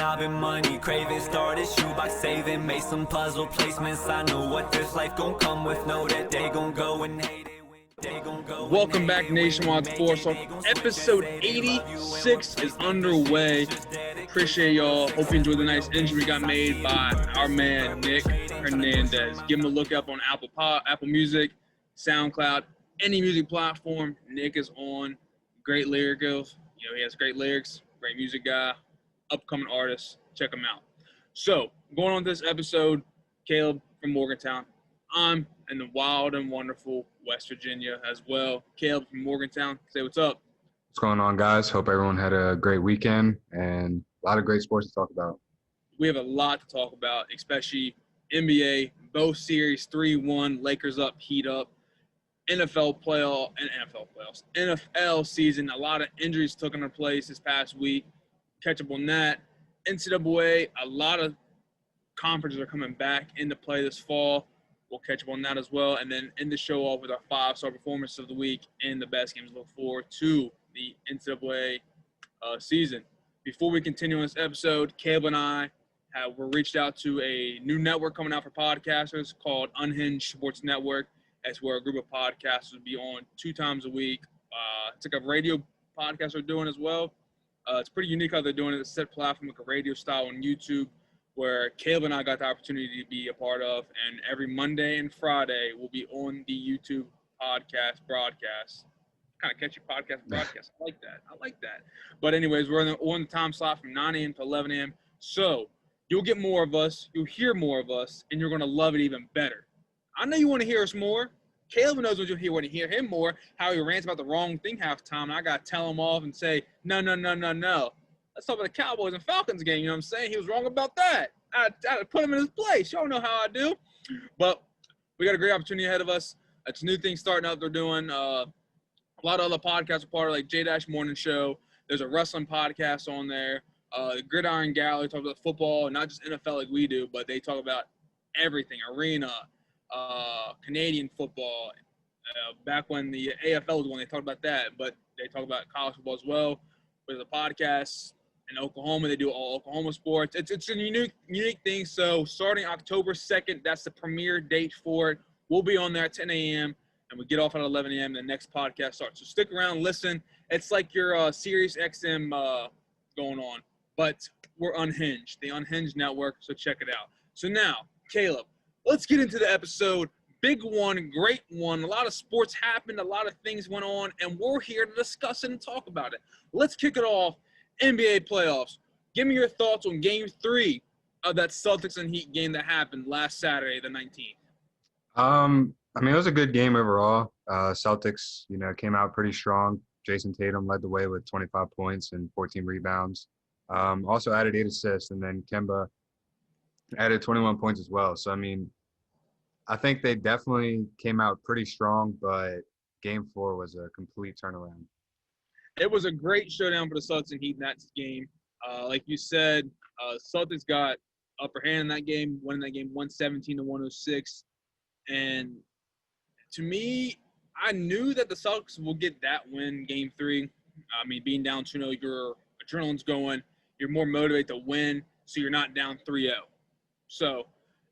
I've been money craving, started shoebox saving, made some puzzle placements. I know what this life gon' come with, know that they gon' go and hate it. Welcome back, Nationwide Sports Talk. Episode 86 is underway. Appreciate y'all. Hope you enjoyed the nice intro we got made by our man Nick Hernandez. Give him a look up on Apple Music, SoundCloud, any music platform. Nick is on. Great lyricals. He has great lyrics. Great music guy. Upcoming artist. Check him out. So, going on this episode, Caleb from Morgantown. I'm in the wild and wonderful West Virginia as well. Caleb from Morgantown, say what's up. What's going on, guys? Hope everyone had a great weekend and a lot of great sports to talk about. We have a lot to talk about, especially NBA, both series 3-1, Lakers up, Heat up, NFL season. A lot of injuries took into place this past week. Catch up on that. NCAA, a lot of conferences are coming back into play this fall. We'll catch up on that as well. And then end the show off with our 5-star performance of the week and the best games to look forward to the NCAA season. Before we continue on this episode, Caleb and I were reached out to a new network coming out for podcasters called Unhinged Sports Network. That's where a group of podcasters will be on 2 times a week. It's like a radio podcast they're doing as well. It's pretty unique how they're doing it. It's a set platform like a radio style on YouTube, where Caleb and I got the opportunity to be a part of, and every Monday and Friday we'll be on the YouTube podcast broadcast. Kind of catchy podcast broadcast. I like that. But anyways, we're on the time slot from 9 a.m. to 11 a.m. So you'll get more of us, you'll hear more of us, and you're going to love it even better. I know you want to hear us more. Caleb knows what you'll want to hear him more, how he rants about the wrong thing half the time, and I got to tell him off and say, no. Let's talk about the Cowboys and Falcons game. You know what I'm saying? He was wrong about that. I put him in his place. Y'all know how I do. But we got a great opportunity ahead of us. It's a new thing starting up. They're doing a lot of other podcasts are part of, like J-Dash Morning Show. There's a wrestling podcast on there. The Gridiron Gallery talks about football, not just NFL like we do, but they talk about everything, arena, Canadian football. Back when the AFL was when they talked about that, but they talk about college football as well. There's a podcast in Oklahoma. They do all Oklahoma sports. It's a unique thing. So starting October 2nd, that's the premiere date for it. We'll be on there at 10 a.m. and we get off at 11 a.m. The next podcast starts. So stick around, listen. It's like your Sirius XM going on, but we're unhinged, the Unhinged Network. So check it out. So now, Caleb, let's get into the episode. Big one, great one. A lot of sports happened. A lot of things went on, and we're here to discuss it and talk about it. Let's kick it off. NBA playoffs. Give me your thoughts on Game 3 of that Celtics and Heat game that happened last Saturday, the 19th. It was a good game overall. Celtics, came out pretty strong. Jason Tatum led the way with 25 points and 14 rebounds. Also added 8 assists, and then Kemba added 21 points as well. So, I think they definitely came out pretty strong, but Game 4 was a complete turnaround. It was a great showdown for the Celtics and Heat in that game. Like you said, Celtics got upper hand in that game, winning that game 117-106. And to me, I knew that the Celtics will get that win, Game 3. Being down 2-0, your adrenaline's going. You're more motivated to win, so you're not down 3-0. So,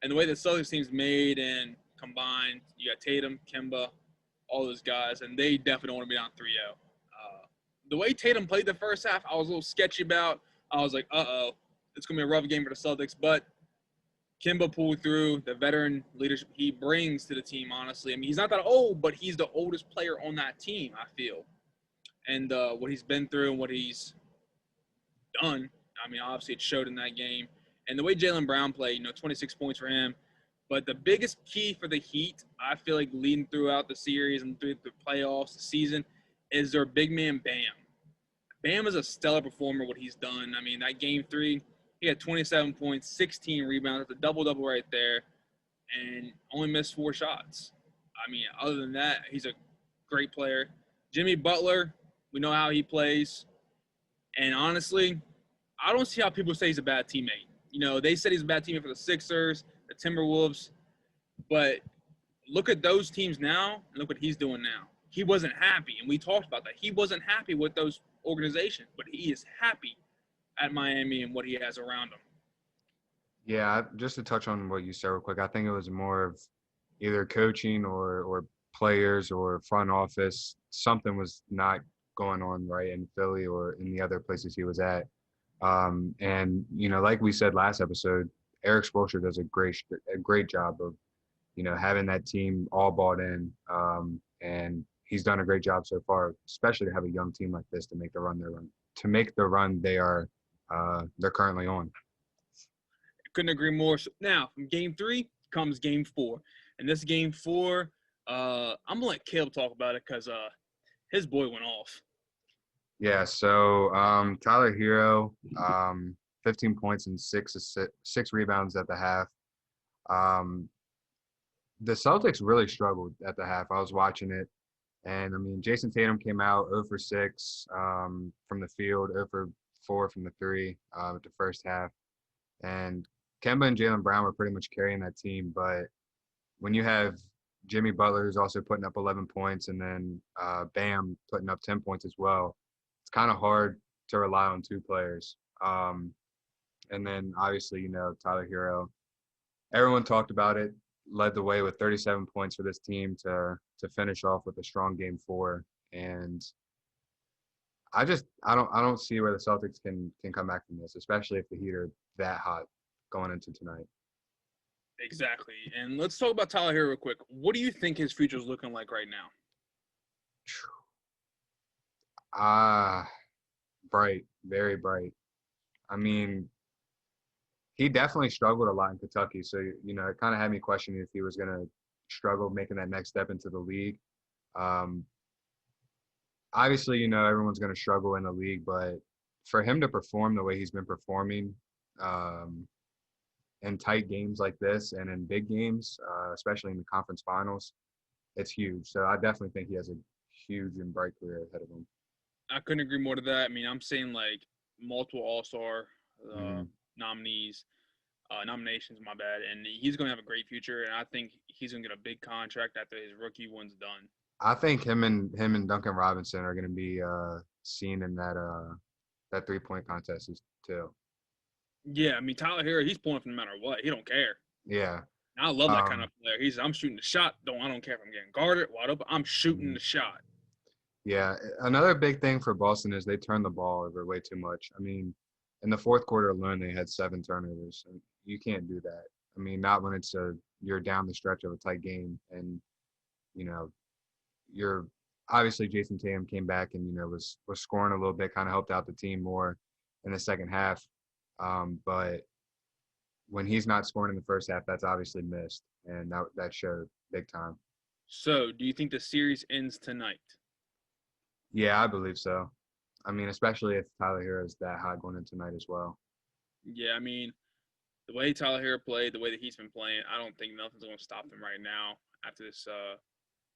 and the way the Celtics team's made and combined, you got Tatum, Kemba, all those guys, and they definitely don't want to be down 3-0. The way Tatum played the first half, I was a little sketchy about. I was like, it's going to be a rough game for the Celtics. But Kemba pulled through the veteran leadership he brings to the team, honestly. He's not that old, but he's the oldest player on that team, I feel. And what he's been through and what he's done, obviously it showed in that game. And the way Jaylen Brown played, 26 points for him. But the biggest key for the Heat, I feel like leading throughout the series and through the playoffs, the season, is their big man Bam. Bam is a stellar performer, what he's done. That Game 3, he had 27 points, 16 rebounds. That's a double-double right there, and only missed 4 shots. Other than that, he's a great player. Jimmy Butler, we know how he plays. And honestly, I don't see how people say he's a bad teammate. They said he's a bad teammate for the Sixers, the Timberwolves, but look at those teams now and look what he's doing now. He wasn't happy, and we talked about that. He wasn't happy with those organizations, but he is happy at Miami and what he has around him. Yeah, just to touch on what you said real quick, I think it was more of either coaching or players or front office. Something was not going on right in Philly or in the other places he was at. And like we said last episode, Eric Spoelstra does a great job of having that team all bought in. And he's done a great job so far, especially to have a young team like this to make the run they're currently on. Couldn't agree more. So now, from game 3 comes game 4. And this game 4, I'm going to let Caleb talk about it because his boy went off. Yeah, so Tyler Hero, 15 points and six rebounds at the half. The Celtics really struggled at the half. I was watching it, and I mean, Jason Tatum came out 0 for 6 from the field, 0 for 4 from the three at the first half, and Kemba and Jaylen Brown were pretty much carrying that team. But when you have Jimmy Butler, who's also putting up 11 points, and then Bam putting up 10 points as well, it's kind of hard to rely on two players. And then obviously, Tyler Hero, everyone talked about it, led the way with 37 points for this team to finish off with a strong game 4. And I don't see where the Celtics can come back from this, especially if the Heat are that hot going into tonight. Exactly. And let's talk about Tyler Hero real quick. What do you think his future is looking like right now? Bright, very bright. I mean, he definitely struggled a lot in Kentucky. So, it kind of had me questioning if he was going to struggle making that next step into the league. Obviously, everyone's going to struggle in the league, but for him to perform the way he's been performing in tight games like this and in big games, especially in the conference finals, it's huge. So I definitely think he has a huge and bright career ahead of him. I couldn't agree more to that. I mean, I'm saying like multiple All-Star nominations, my bad. And he's going to have a great future, and I think he's going to get a big contract after his rookie one's done. I think him and Duncan Robinson are going to be seen in that three-point contest too. Yeah, I mean, Tyler Hero, he's pulling from no matter what. He don't care. Yeah. I love that kind of player. I'm shooting the shot. I don't care if I'm getting guarded, wide open. I'm shooting the shot. Yeah. Another big thing for Boston is they turn the ball over way too much. I mean, in the fourth quarter alone, they had 7 turnovers. And you can't do that. I mean, not when you're down the stretch of a tight game, and you're obviously Jason Tatum came back and was scoring a little bit, kind of helped out the team more in the second half. But when he's not scoring in the first half, that's obviously missed, and that showed big time. So, do you think the series ends tonight? Yeah, I believe so. I mean, especially if Tyler Hero is that high going into tonight as well. Yeah, I mean, the way Tyler Hero played, the way that he's been playing, I don't think nothing's going to stop them right now after this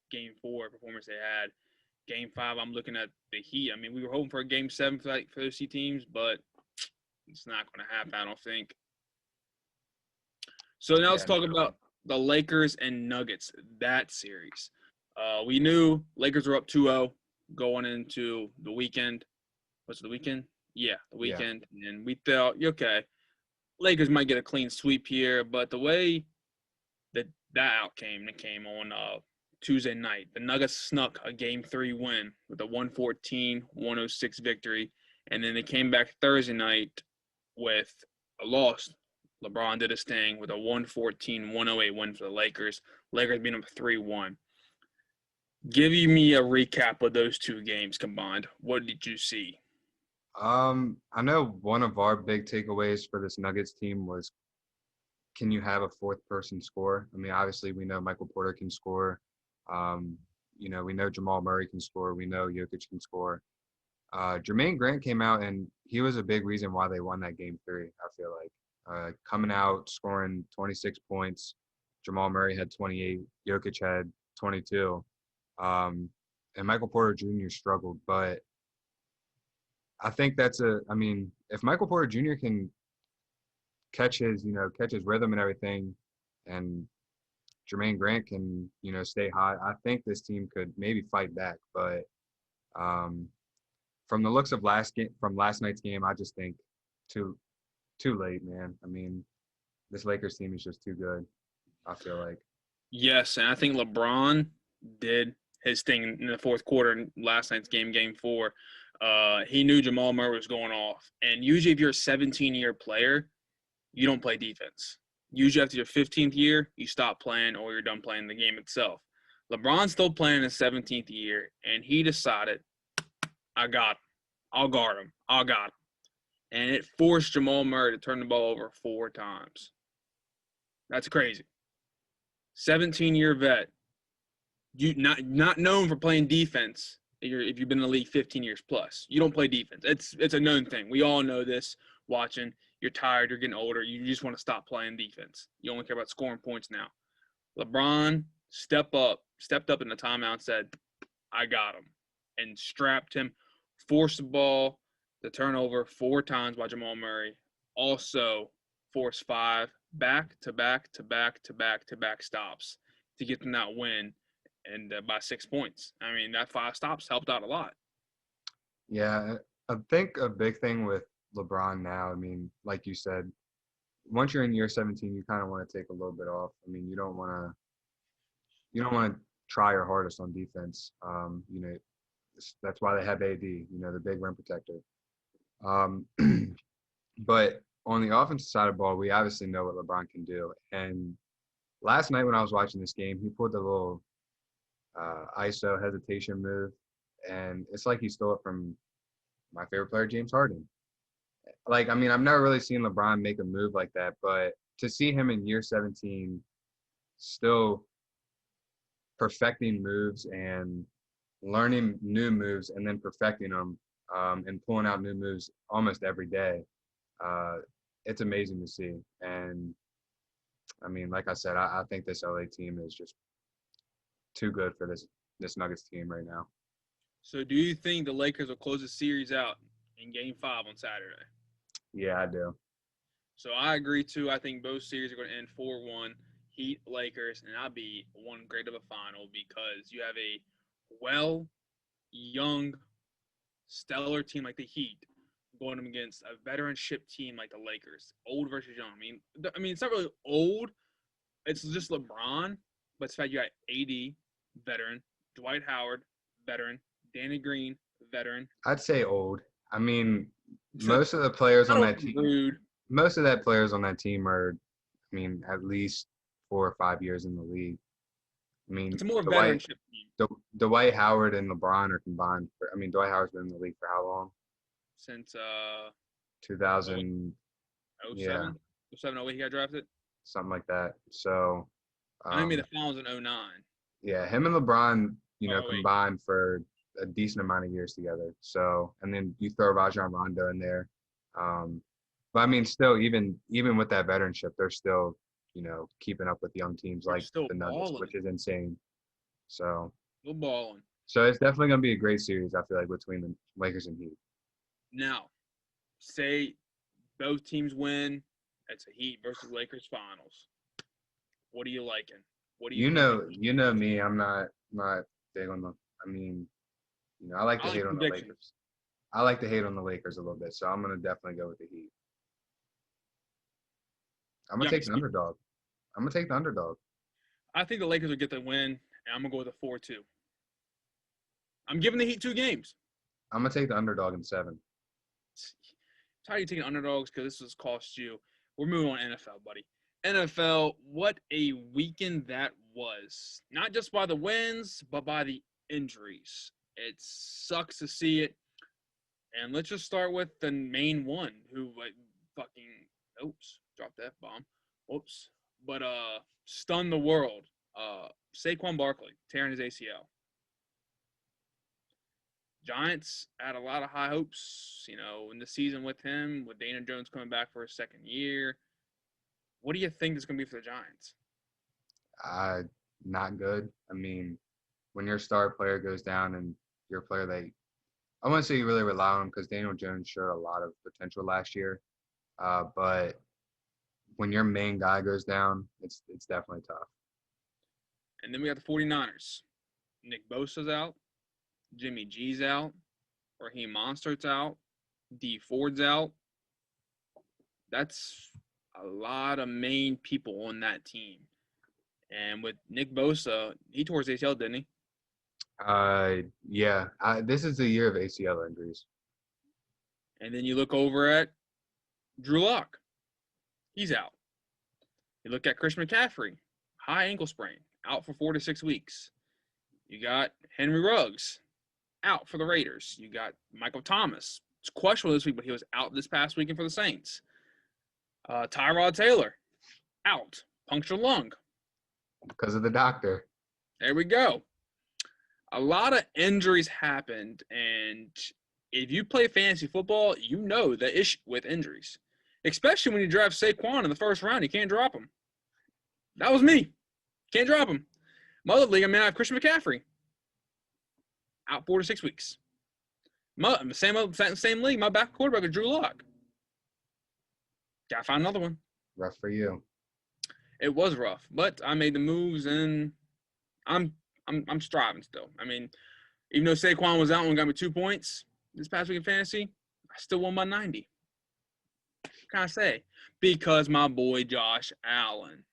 Game 4 performance they had. Game 5, I'm looking at the Heat. I mean, we were hoping for a Game 7 for those two teams, but it's not going to happen, I don't think. So now let's talk about the Lakers and Nuggets, that series. We knew Lakers were up 2-0 going into the weekend. Was it the weekend? Yeah, the weekend. Yeah. And we thought, okay, Lakers might get a clean sweep here. But the way that came on Tuesday night, the Nuggets snuck a Game 3 win with a 114-106 victory. And then they came back Thursday night with a loss. LeBron did his thing with a 114-108 win for the Lakers. Lakers beat them 3-1. Give me a recap of those two games combined. What did you see? I know one of our big takeaways for this Nuggets team was, can you have a fourth person score? I mean, obviously we know Michael Porter can score. We know Jamal Murray can score. We know Jokic can score. Jermaine Grant came out, and he was a big reason why they won that Game 3, I feel like. Coming out, scoring 26 points. Jamal Murray had 28. Jokic had 22. And Michael Porter Jr. struggled. But I think if Michael Porter Jr. can catch his rhythm and everything, and Jermaine Grant can, stay hot, I think this team could maybe fight back. But from the looks of last night's game, I just think too too late, man. I mean, this Lakers team is just too good, I feel like. Yes, and I think LeBron did his thing in the fourth quarter in last night's game, Game 4. He knew Jamal Murray was going off. And usually if you're a 17-year player, you don't play defense. Usually after your 15th year, you stop playing or you're done playing the game itself. LeBron's still playing his 17th year, and he decided, I got him. I'll guard him. I got him. And it forced Jamal Murray to turn the ball over 4 times. That's crazy. 17-year vet. You not known for playing defense. If you've been in the league 15 years plus, you don't play defense. It's a known thing. We all know this. Watching, you're tired, you're getting older. You just want to stop playing defense. You only care about scoring points now. LeBron stepped up in the timeout and said, "I got him," and strapped him. Forced the ball, the turnover 4 times by Jamal Murray. Also forced 5 back-to-back stops to get them that win, and by 6 points. I mean, that 5 stops helped out a lot. Yeah, I think a big thing with LeBron now, I mean, like you said, once you're in year 17, you kind of want to take a little bit off. I mean, you don't want to try your hardest on defense. You know, that's why they have AD, you know, the big rim protector. But on the offensive side of the ball, we obviously know what LeBron can do. And last night when I was watching this game, he pulled the little ISO hesitation move, and it's like he stole it from my favorite player, James Harden. Like, I mean, I've never really seen LeBron make a move like that, but to see him in year 17 still perfecting moves and learning new moves and then perfecting them and pulling out new moves almost every day, it's amazing to see. And, I mean, like I said, I think this LA team is just too good for this Nuggets team right now. So do you think the Lakers will close the series out in Game 5 on Saturday? Yeah, I do. So I agree, too. I think both series are going to end 4-1, Heat, Lakers, and that'll be one great of a final because you have a young, stellar team like the Heat going up against a veteranship team like the Lakers, old versus young. I mean, it's not really old. It's just LeBron, but it's the fact you got AD, veteran, Dwight Howard, veteran, Danny Green, veteran. I'd say old. I mean, So, most of the players on that team, rude. most of that players on that team are, I mean, at least 4 or 5 years in the league. I mean, It's a more veteranship team. Dwight Howard and LeBron are combined for. I mean, Dwight Howard's been in the league for how long? Since 2000. 07? Yeah, 07, 08 he got drafted? something like that. So, I think he made the finals in 09. yeah, him and LeBron, you know, 08. combined for a decent amount of years together. So, and then you throw Rajon Rondo in there. But I mean, still, even with that veteranship, they're still, you know, keeping up with young teams They're like still the Nuggets, balling. which is insane. So, Still balling. so it's definitely going to be a great series, I feel like, between the Lakers and Heat. Now, say both teams win. It's a Heat versus Lakers finals. What are you liking? What do you You know me. I'm not big on the. I mean, you know, I like to hate on the Lakers. I like to hate on the Lakers a little bit, so I'm gonna definitely go with the Heat. I'm gonna take the underdog. I think the Lakers will get the win, and I'm gonna go with a 4-2. I'm giving the Heat 2 games. I'm gonna take the underdog in 7. How are you taking underdogs? Because this has cost you. We're moving on to NFL, buddy. NFL, what a weekend that was. Not just by the wins, but by the injuries. It sucks to see it. And let's just start with the main one who dropped the F-bomb. Whoops. But stunned the world. Saquon Barkley tearing his ACL. Giants had a lot of high hopes, you know, in the season with him, with Dana Jones coming back for his second year. What do you think is going to be for the Giants? Not good. I mean, when your star player goes down and your player I wouldn't say you really rely on him because Daniel Jones showed a lot of potential last year. But when your main guy goes down, it's definitely tough. And then we got the 49ers. Nick Bosa's out. Jimmy G's out. Raheem Monstert's out. D Ford's out. That's a lot of main people on that team. And with Nick Bosa, he tore his ACL, didn't he? Yeah. This is the year of ACL injuries. And then you look over at Drew Lock. He's out. You look at Chris McCaffrey, high ankle sprain, out for 4 to 6 weeks. You got Henry Ruggs, out for the Raiders. You got Michael Thomas. It's questionable this week, but he was out this past weekend for the Saints. Tyrod Taylor, out, punctured lung. Because of the doctor. There we go. A lot of injuries happened, and if you play fantasy football, you know the issue with injuries, especially when you draft Saquon in the first round. You can't drop him. That was me. Can't drop him. My other league, I have Christian McCaffrey. Out 4 to 6 weeks. Same league, my back quarterback is Drew Lock. Gotta find another one. Rough for you. It was rough, but I made the moves, and I'm striving still. I mean, even though Saquon was out and got me 2 points this past week in fantasy, I still won by 90. What can I say? Because my boy Josh Allen,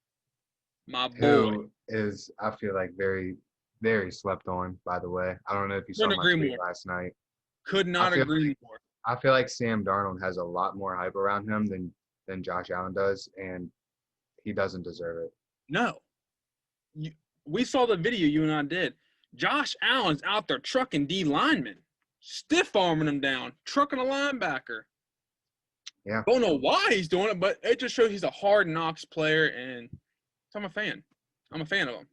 Who is, I feel like, very, very slept on, by the way. I don't know if you saw my tweet last night. Could not agree more. I feel like Sam Darnold has a lot more hype around him than Josh Allen does, and he doesn't deserve it. No. We saw the video you and I did. Josh Allen's out there trucking D linemen, stiff-arming them down, trucking a linebacker. Yeah. Don't know why he's doing it, but it just shows he's a hard-knocks player, and I'm a fan. I'm a fan of him.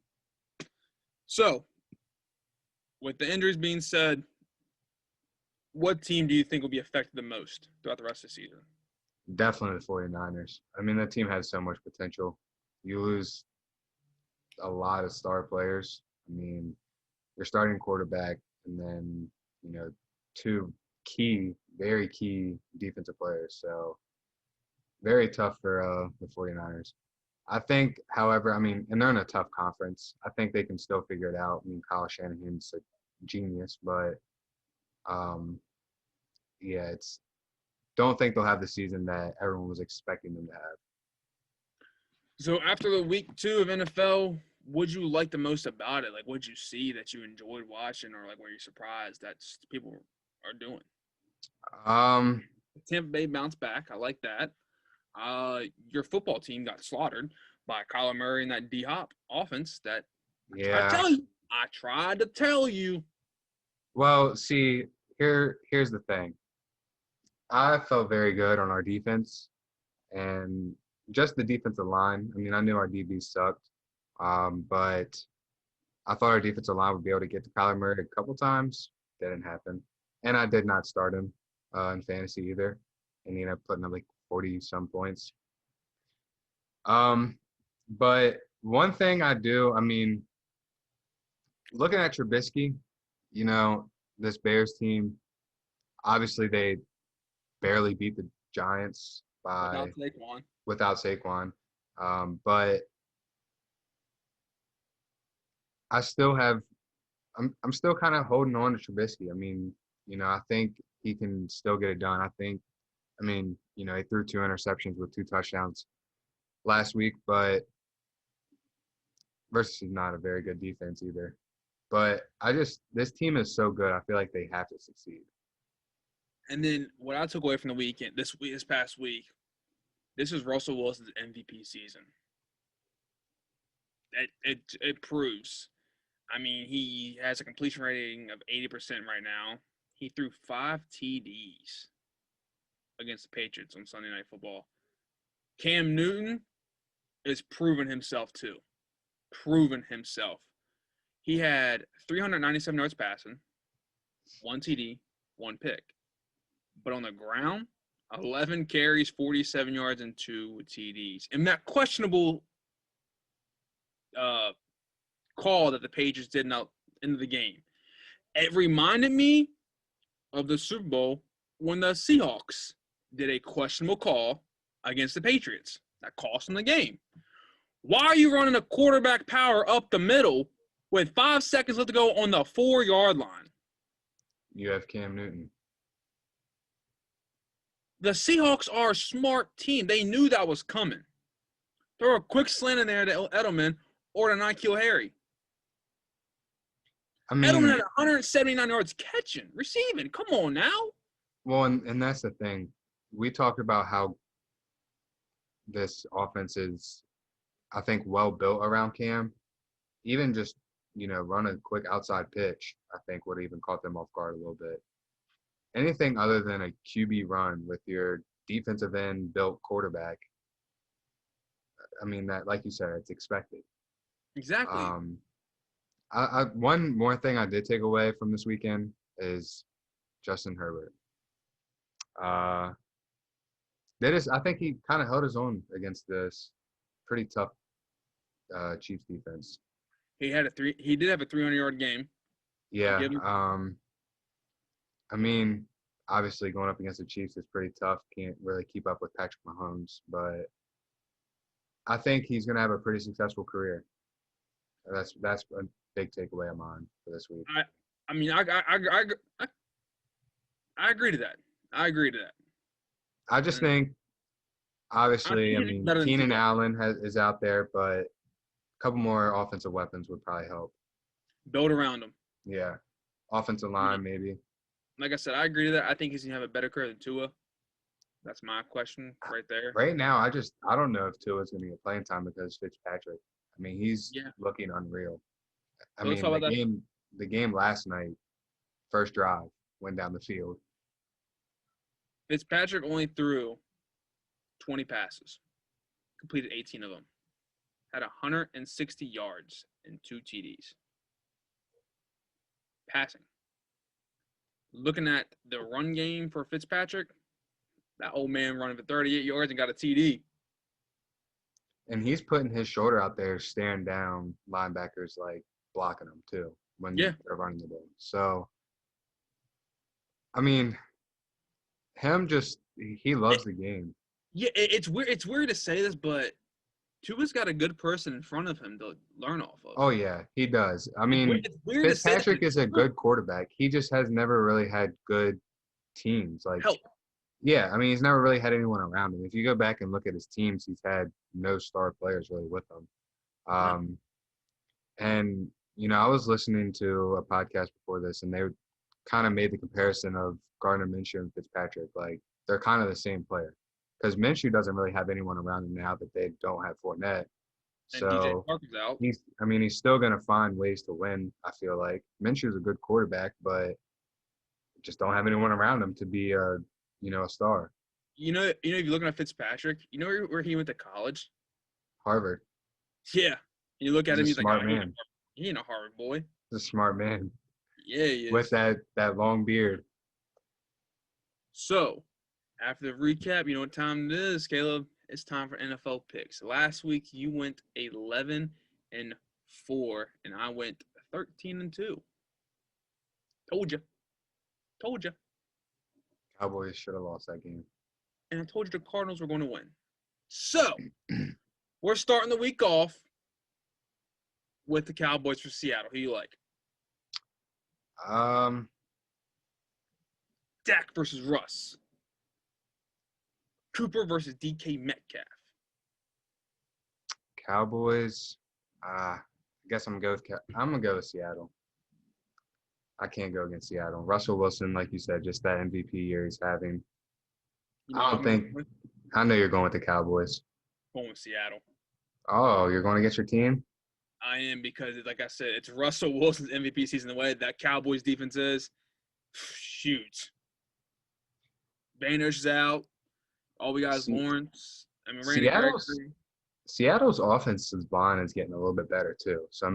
So, with the injuries being said, what team do you think will be affected the most throughout the rest of the season? Definitely the 49ers. I mean, the team has so much potential. You lose a lot of star players. I mean, your starting quarterback and then, 2 very key defensive players. So, very tough for the 49ers. I think, however, and they're in a tough conference. I think they can still figure it out. I mean, Kyle Shanahan's a genius, but don't think they'll have the season that everyone was expecting them to have. So after the week 2 of NFL, what'd you like the most about it? Like, what'd you see that you enjoyed watching, or like were you surprised that people are doing? Tampa Bay bounced back. I like that. Your football team got slaughtered by Kyler Murray and that D-Hop offense. I tried to tell you. Well, see, here's the thing. I felt very good on our defense and just the defensive line. I mean, I knew our DB sucked, but I thought our defensive line would be able to get to Kyler Murray a couple times. Didn't happen. And I did not start him in fantasy either. And he ended up putting up like 40-some points. But one thing I do, looking at Trubisky, this Bears team, obviously they barely beat the Giants without Saquon. But I still have I'm still kind of holding on to Trubisky. I think he can still get it done. He threw 2 interceptions with 2 touchdowns last week, but versus is not a very good defense either. But this team is so good. I feel like they have to succeed. And then what I took away from the weekend, this past week, this is Russell Wilson's MVP season. It proves. He has a completion rating of 80% right now. He threw 5 TDs against the Patriots on Sunday Night Football. Cam Newton is proving himself too. He had 397 yards passing, 1 TD, 1 pick. But on the ground, 11 carries, 47 yards, and 2 TDs. And that questionable call that the Patriots did at the end of the game, it reminded me of the Super Bowl when the Seahawks did a questionable call against the Patriots. That cost them the game. Why are you running a quarterback power up the middle with 5 seconds left to go on the 4-yard line? You have Cam Newton. The Seahawks are a smart team. They knew that was coming. Throw a quick slant in there to Edelman or to N'Keal Harry. I Edelman mean, had 179 yards catching, receiving. Come on now. well, and that's the thing. We talked about how this offense is, I think, well built around Cam. Even just, run a quick outside pitch, I think would even caught them off guard a little bit. Anything other than a QB run with your defensive end built quarterback, I mean, that, like you said, it's expected. Exactly. One more thing I did take away from this weekend is Justin Herbert. I think he kind of held his own against this pretty tough Chiefs defense. He did have a 300-yard game. Yeah. I mean, obviously going up against the Chiefs is pretty tough. Can't really keep up with Patrick Mahomes, but I think he's going to have a pretty successful career. That's a big takeaway of mine for this week. I agree to that. I just think, obviously, Keenan Allen is out there, but a couple more offensive weapons would probably help. Build around him. Yeah. Offensive line, maybe. Like I said, I agree to that. I think he's going to have a better career than Tua. That's my question right there. Right now, I don't know if Tua's going to get playing time because Fitzpatrick. I mean, he's looking unreal. The game last night, first drive, went down the field. Fitzpatrick only threw 20 passes, completed 18 of them, had 160 yards and 2 TDs. Passing. Looking at the run game for Fitzpatrick, that old man running for 38 yards and got a TD. And he's putting his shoulder out there, staring down linebackers, like blocking them too when they're running the ball. So, I mean, he loves the game. Yeah, it's weird. It's weird to say this, but Tua's got a good person in front of him to learn off of. Oh yeah, he does. I mean, Fitzpatrick is a good quarterback. He just has never really had good teams. Like, help. Yeah, I mean, he's never really had anyone around him. If you go back and look at his teams, he's had no star players really with him. And, I was listening to a podcast before this, and they kind of made the comparison of Gardner Minshew and Fitzpatrick. Like, they're kind of the same player. Because Minshew doesn't really have anyone around him now that they don't have Fournette. So, and DJ Parker's out. He's still going to find ways to win, I feel like. Minshew's a good quarterback, but just don't have anyone around him to be a star. If you're looking at Fitzpatrick, you know where he went to college? Harvard. Yeah. You look at him, he's smart like, man. He ain't a Harvard boy. He's a smart man. Yeah, he is. With that long beard. So, after the recap, you know what time it is, Caleb? It's time for NFL picks. Last week, you went 11-4, and I went 13-2. Told you. Cowboys should have lost that game. And I told you the Cardinals were going to win. So, we're starting the week off with the Cowboys for Seattle. Who you like? Dak versus Russ. Cooper versus DK Metcalf. Cowboys. I guess I'm gonna go with Seattle. I can't go against Seattle. Russell Wilson, like you said, just that MVP year he's having. I know you're going with the Cowboys. Going with Seattle. Oh, you're going against your team? I am because, like I said, it's Russell Wilson's MVP season. The way that Cowboys defense is, shoot. Baner's out. All we got is Lawrence. Seattle's offensive line is getting a little bit better too. So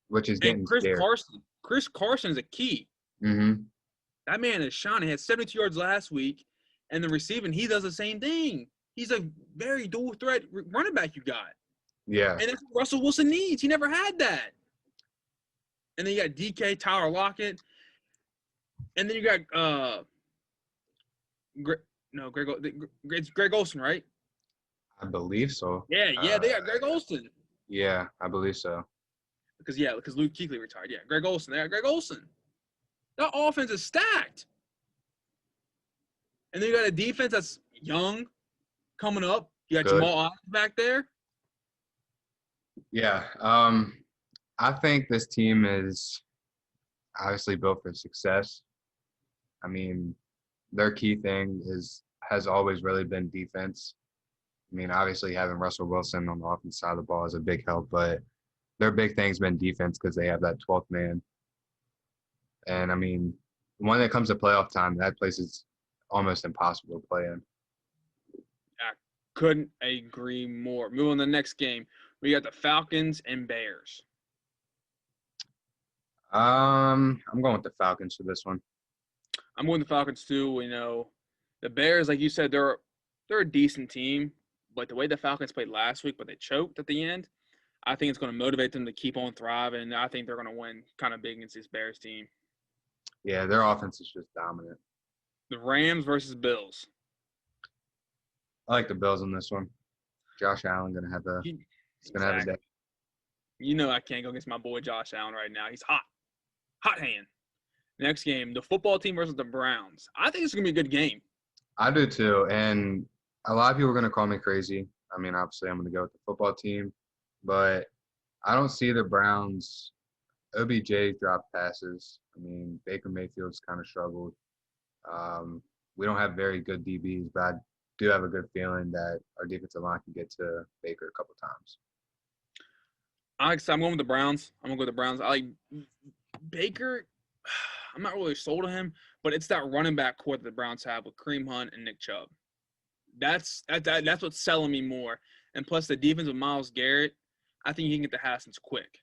which is getting scary. Chris Carson is a key. Mm-hmm. That man is shining. He had 72 yards last week, and the receiving, he does the same thing. He's a very dual threat running back you got. Yeah. And that's what Russell Wilson needs. He never had that. And then you got DK, Tyler Lockett. And then you got Greg Olsen, right? I believe so. Yeah, they got Greg Olsen. Yeah, I believe so. Because Luke Kuechly retired. Yeah, Greg Olsen. They got Greg Olsen. That offense is stacked. And then you got a defense that's young coming up. You got Good. Jamal Adams back there. Yeah. I think this team is obviously built for success. I mean, their key thing has always really been defense. I mean, obviously having Russell Wilson on the offense side of the ball is a big help, but their big thing's been defense because they have that 12th man. And I mean, when it comes to playoff time, that place is almost impossible to play in. I couldn't agree more. Moving on to the next game, we got the Falcons and Bears. I'm going with the Falcons for this one. I'm going with the Falcons too. The Bears, like you said, they're a decent team, but the way the Falcons played last week, but they choked at the end, I think it's going to motivate them to keep on thriving. And I think they're going to win kind of big against this Bears team. Yeah, their offense is just dominant. The Rams versus Bills. I like the Bills in this one. Josh Allen gonna have a day. I can't go against my boy Josh Allen right now. He's hot hand. Next game, the football team versus the Browns. I think it's gonna be a good game. I do too, and a lot of people are gonna call me crazy. I mean, obviously, I'm gonna go with the football team, but I don't see the Browns. OBJ dropped passes. I mean, Baker Mayfield's kind of struggled. We don't have very good DBs, but I do have a good feeling that our defensive line can get to Baker a couple times. I'm going with the Browns. I like Baker. I'm not really sold on him, but it's that running back core that the Browns have with Kareem Hunt and Nick Chubb. That's what's selling me more. And plus the defense with Myles Garrett, I think he can get the Haskins quick.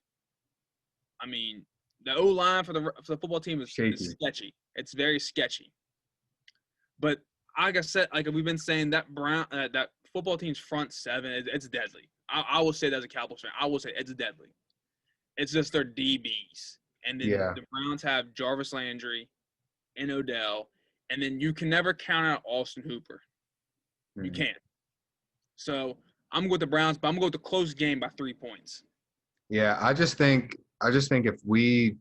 I mean, the O-line for the football team is sketchy. It's very sketchy. But like I said, like we've been saying, that football team's front seven, it's deadly. I will say that as a Cowboys fan. I will say it's deadly. It's just their DBs. And then the Browns have Jarvis Landry and Odell. And then you can never count out Austin Hooper. Mm-hmm. You can't. So I'm going with the Browns, but I'm going to go with the close game by 3 points. Yeah, I just think if we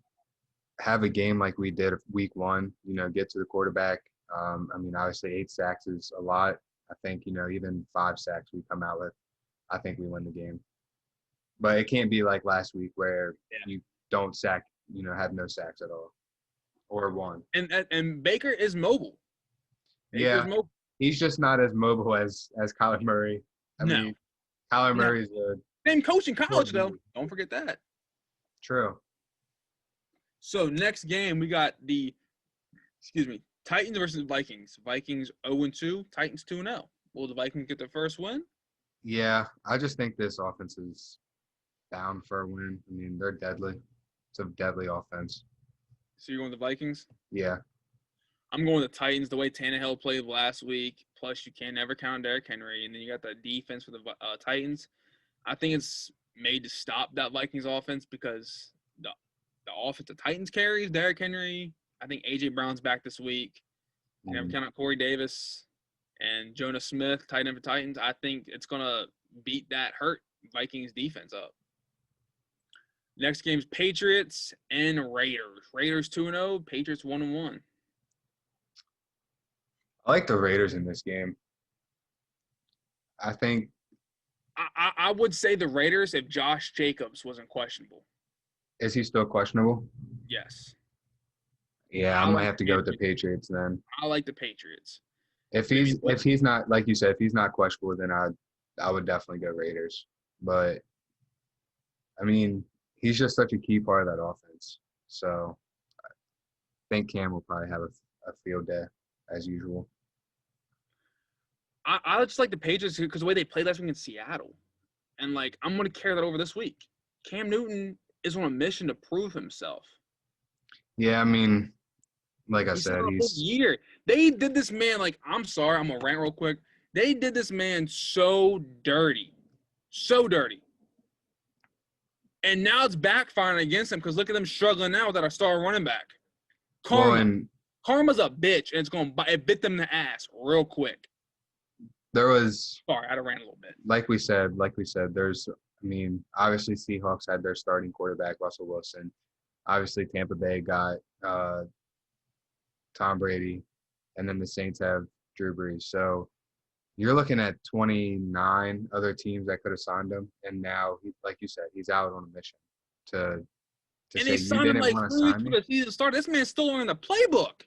have a game like we did week one, get to the quarterback. I mean, obviously 8 sacks is a lot. I think, even 5 sacks we come out with, I think we win the game. But it can't be like last week where you don't sack, have no sacks at all or one. And Baker is mobile. Mobile. He's just not as mobile as Kyler Murray. I mean, Kyler Murray's a same coach in college, though. Don't forget that. True. So, next game, we got Titans versus Vikings. Vikings 0-2, Titans 2-0. Will the Vikings get their first win? Yeah, I just think this offense is down for a win. I mean, they're deadly. It's a deadly offense. So, you're going with the Vikings? Yeah. I'm going with the Titans, the way Tannehill played last week. Plus, you can never count Derrick Henry. And then you got the defense for the Titans. I think it's made to stop that Vikings offense because the offense the Titans carries, Derrick Henry. I think A.J. Brown's back this week. You never count out Corey Davis and Jonah Smith, tight end for Titans. I think it's going to beat that hurt Vikings defense up. Next game's Patriots and Raiders. Raiders 2-0, Patriots 1-1. I like the Raiders in this game. I think I would say the Raiders if Josh Jacobs wasn't questionable. Is he still questionable? Yes. Yeah, I might have to go with the Patriots then. I like the Patriots. If he's not, like you said, if he's not questionable, then I would definitely go Raiders. But I mean, he's just such a key part of that offense. So I think Cam will probably have a field day as usual. I just like the Patriots because the way they played last week in Seattle. And, I'm going to carry that over this week. Cam Newton is on a mission to prove himself. Yeah, I mean, like I said, he's – year. They did this man, I'm sorry, I'm going to rant real quick. They did this man so dirty. So dirty. And now it's backfiring against him because look at them struggling now without our star running back. Karma's a bitch, and it bit them in the ass real quick. Sorry, I had to rant a little bit. Like we said, obviously Seahawks had their starting quarterback, Russell Wilson. Obviously Tampa Bay got Tom Brady. And then the Saints have Drew Brees. So you're looking at 29 other teams that could have signed him, and now, like you said, he's out on a mission to And say they you signed him didn't like want to 3 weeks sign me. before the season started. This man's still in the playbook.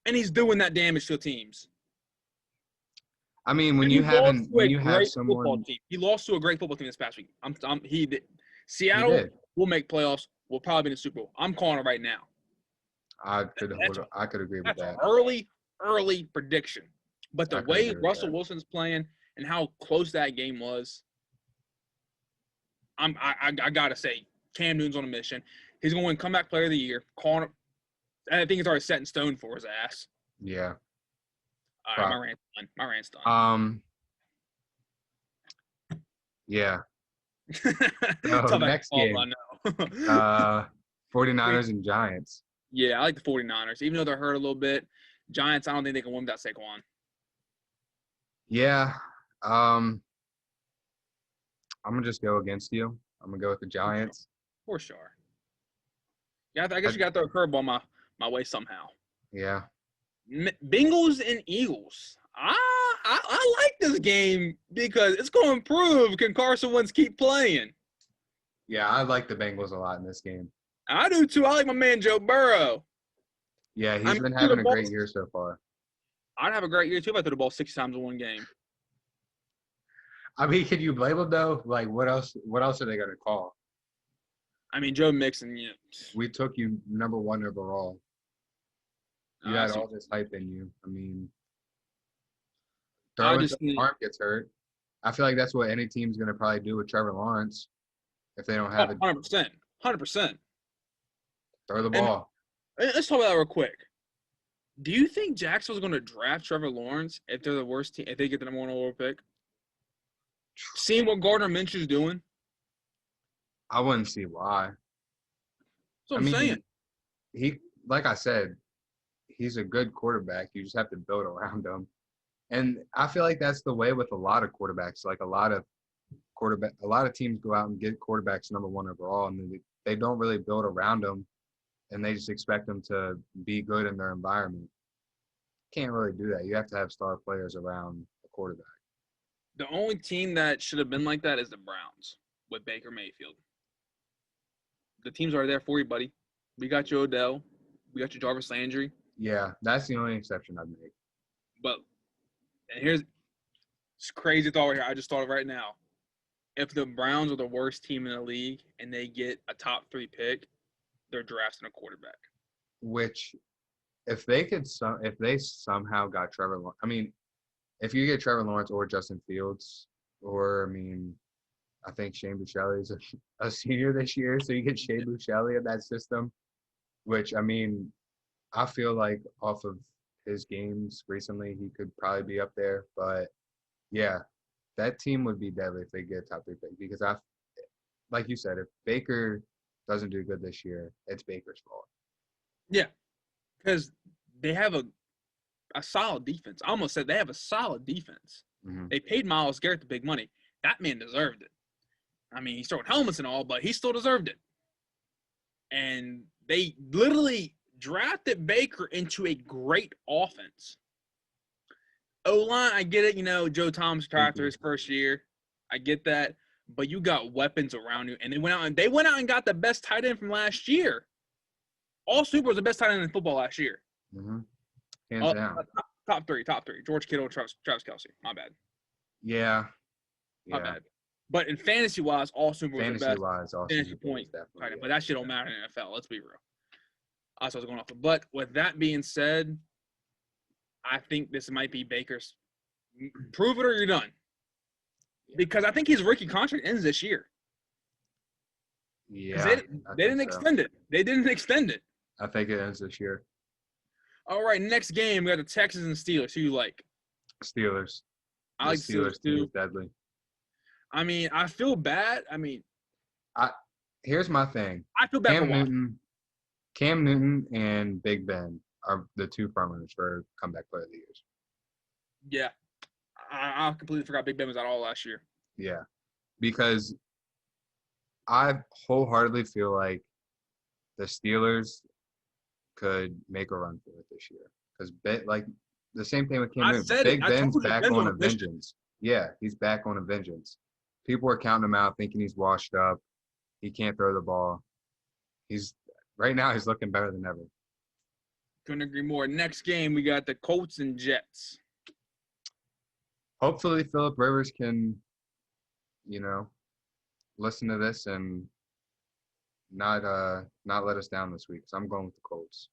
And he's doing that damage to teams. I mean, And he lost to when a you have great football someone, team. He lost to a great football team this past week. He did. he Seattle did. will make playoffs. Will probably be in the Super Bowl. I'm calling it right now. I could agree with That's that. an early prediction. But the I could way agree with Russell that. Wilson's playing and how close that game was, I gotta say, Cam Newton's on a mission. He's going to win Comeback Player of the Year. Calling, I think it's already set in stone for his ass. Yeah. All right, my rant's done. Yeah. Tough act next to follow, game. I know. 49ers and Giants. Yeah, I like the 49ers. Even though they're hurt a little bit, Giants, I don't think they can win without Saquon. Yeah. I'm gonna just go against you. I'm gonna go with the Giants. For sure. Yeah, I guess you got to throw a curveball my way somehow. Yeah. Bengals and Eagles. I like this game because it's going to improve. Can Carson Wentz keep playing? Yeah, I like the Bengals a lot in this game. I do too. I like my man Joe Burrow. Yeah, he's been having a great year so far. I'd have a great year too if I threw the ball 6 times in one game. I mean, can you blame him though? Like, what else are they gonna call? I mean, Joe Mixon. Yeah. We took you number 1 overall. You had all this hype in you. I mean, Darwin's arm gets hurt. I feel like that's what any team's gonna probably do with Trevor Lawrence if they don't have it. 100%. Throw the ball. Let's talk about that real quick. Do you think Jacksonville's going to draft Trevor Lawrence if they're the worst team, if they get the number 1 overall pick? Seeing what Gardner Minshew's doing? I wouldn't see why. That's what I'm saying. He, like I said, he's a good quarterback. You just have to build around him. And I feel like that's the way with a lot of quarterbacks. Like a lot of teams go out and get quarterbacks number 1 overall, and they don't really build around them, and they just expect them to be good in their environment. Can't really do that. You have to have star players around the quarterback. The only team that should have been like that is the Browns with Baker Mayfield. The teams are there for you, buddy. We got you Odell. We got you Jarvis Landry. Yeah, that's the only exception I'd make. But here's this crazy thought right here. I just thought of right now. If the Browns are the worst team in the league and they get a top 3 pick, they're drafting a quarterback. Which, if they somehow got Trevor Lawrence, I mean, if you get Trevor Lawrence or Justin Fields, or, I mean, I think Shane Buechele is a senior this year, so you get Shane Buechele in that system, which, I mean, I feel like off of his games recently, he could probably be up there. But, yeah, that team would be deadly if they get a top 3 pick because, like you said, if Baker doesn't do good this year, it's Baker's fault. Yeah, because they have a solid defense. I almost said they have a solid defense. Mm-hmm. They paid Myles Garrett the big money. That man deserved it. I mean, he's throwing helmets and all, but he still deserved it. And they literally drafted Baker into a great offense. O-line, I get it. You know, Joe Thomas after his first year. I get that. But you got weapons around you. And they went out and got the best tight end from last year. All Super was the best tight end in football last year. Mm-hmm. Hands down. Top three. George Kittle, Travis Kelce. My bad. Yeah. My bad. But in fantasy-wise, all Super was the best fantasy point tight end. But that shit don't matter in the NFL. Let's be real. That's what I was going off of. But with that being said, I think this might be Baker's. Prove it or you're done. Because I think his rookie contract ends this year. Yeah. They didn't extend it. They didn't extend it. I think it ends this year. All right, next game, we got the Texans and Steelers. Who you like? Steelers. I like Steelers too. Deadly. I mean, I feel bad. I mean, here's my thing. I feel bad Cam Newton and Big Ben are the 2 frontrunners for comeback player of the year. Yeah. I completely forgot Big Ben was out all last year. Yeah. Because I wholeheartedly feel like the Steelers could make a run for it this year. Because, like the same thing with Cam I Newton. said it. Big I Ben's told you back Ben's on on a a mission. vengeance. Yeah, he's back on a vengeance. People are counting him out, thinking he's washed up. He can't throw the ball. Right now he's looking better than ever. Couldn't agree more. Next game, we got the Colts and Jets. Hopefully Phillip Rivers can, listen to this and not let us down this week. So I'm going with the Colts.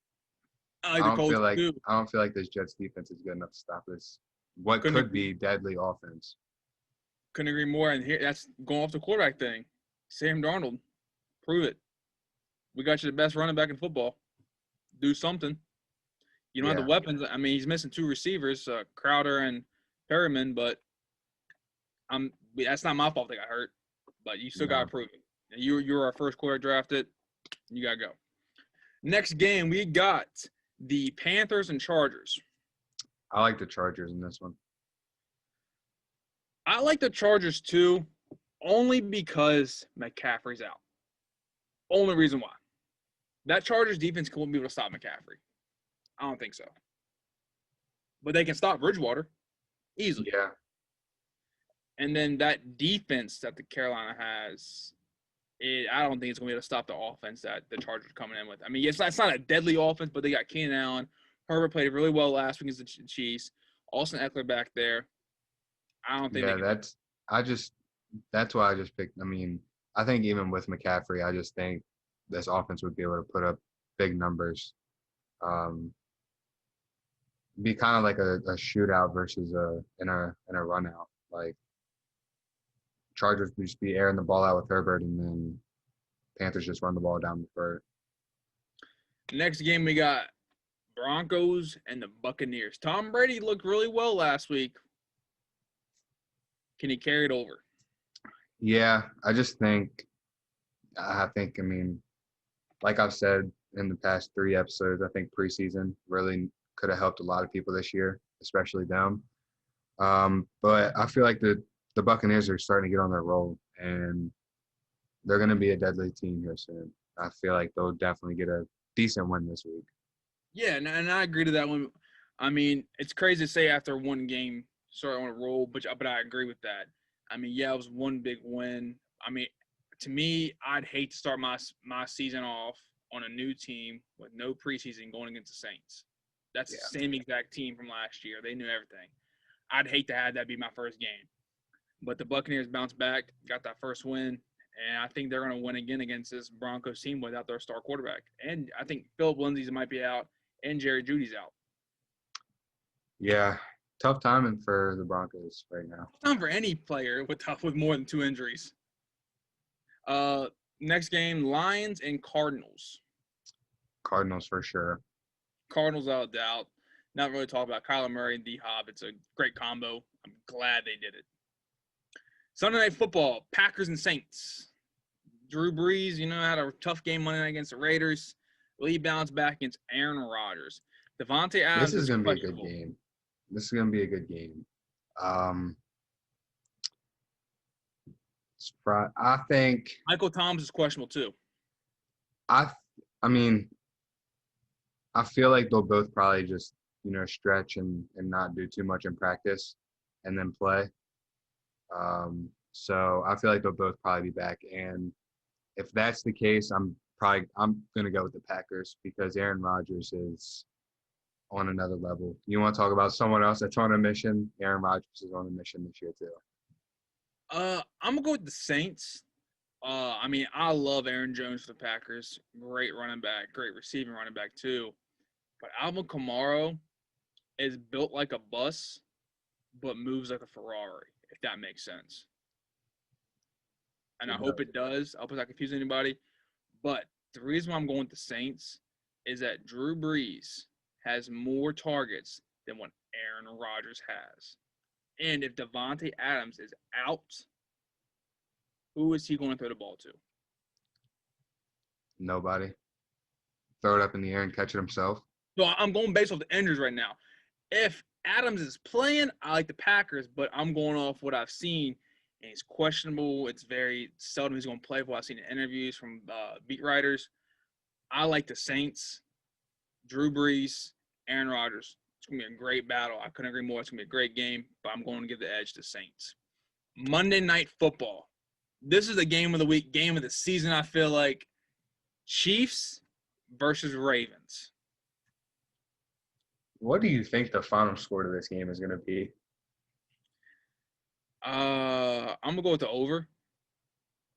I like the Colts too. I don't feel like this Jets defense is good enough to stop this. What could be deadly offense. Couldn't agree more. And here, that's going off the quarterback thing. Sam Darnold, prove it. We got you the best running back in football. Do something. You don't have the weapons. I mean, he's missing 2 receivers, Crowder and Perriman, but that's not my fault they got hurt. But you still got to prove it. And you're our first quarter drafted. You got to go. Next game, we got the Panthers and Chargers. I like the Chargers in this one. I like the Chargers too, only because McCaffrey's out. Only reason why. That Chargers defense won't be able to stop McCaffrey. I don't think so. But they can stop Bridgewater easily. Yeah. And then that defense that the Carolina has, I don't think it's going to be able to stop the offense that the Chargers are coming in with. I mean, it's not a deadly offense, but they got Keenan Allen. Herbert played really well last week against the Chiefs. Austin Eckler back there. I don't think. Yeah, that's why I just picked. I mean, I think even with McCaffrey, I just think this offense would be able to put up big numbers. Be kind of like a shootout versus in a run out. Like Chargers would just be airing the ball out with Herbert, and then Panthers just run the ball down the throat. Next game we got Broncos and the Buccaneers. Tom Brady looked really well last week. Can he carry it over? Yeah, I mean, like I've said in the past 3 episodes, I think preseason really could have helped a lot of people this year, especially them. But I feel like the Buccaneers are starting to get on their roll, and they're going to be a deadly team here soon. I feel like they'll definitely get a decent win this week. Yeah, and I agree to that one. I mean, it's crazy to say after one game, start on a roll, but I agree with that. I mean, yeah, it was one big win. I mean, to me, I'd hate to start my season off on a new team with no preseason going against the Saints. That's the same exact team from last year. They knew everything. I'd hate to have that be my first game. But the Buccaneers bounced back, got that first win, and I think they're going to win again against this Broncos team without their star quarterback. And I think Philip Lindsay might be out, and Jerry Jeudy's out. Yeah, tough timing for the Broncos right now. Tough time for any player with more than 2 injuries. Next game, Lions and Cardinals. Cardinals for sure. Cardinals out of doubt. Not really talking about Kyler Murray and D-Hop. It's a great combo. I'm glad they did it. Sunday Night Football, Packers and Saints. Drew Brees, had a tough game Monday night against the Raiders. Lee bounced back against Aaron Rodgers. Devontae Adams This is going to be a good game. This is going to be a good game. I think Michael Thomas is questionable too. I mean, I feel like they'll both probably just, stretch and not do too much in practice and then play. So I feel like they'll both probably be back. And if that's the case, I'm going to go with the Packers because Aaron Rodgers is on another level. You want to talk about someone else that's on a mission? Aaron Rodgers is on a mission this year too. I'm going to go with the Saints. I mean, I love Aaron Jones for the Packers. Great running back, great receiving running back too. But Alvin Kamara is built like a bus, but moves like a Ferrari, if that makes sense. And I hope it does. I hope it's not confusing anybody. But the reason why I'm going with the Saints is that Drew Brees has more targets than what Aaron Rodgers has. And if Devontae Adams is out, who is he going to throw the ball to? Nobody. Throw it up in the air and catch it himself. So I'm going based off the injuries right now. If Adams is playing, I like the Packers, but I'm going off what I've seen, and he's questionable. It's very seldom he's going to play. What I've seen in interviews from beat writers. I like the Saints, Drew Brees, Aaron Rodgers. It's going to be a great battle. I couldn't agree more. It's going to be a great game, but I'm going to give the edge to Saints. Monday Night Football. This is the game of the week, game of the season, I feel like. Chiefs versus Ravens. What do you think the final score to this game is going to be? I'm going to go with the over.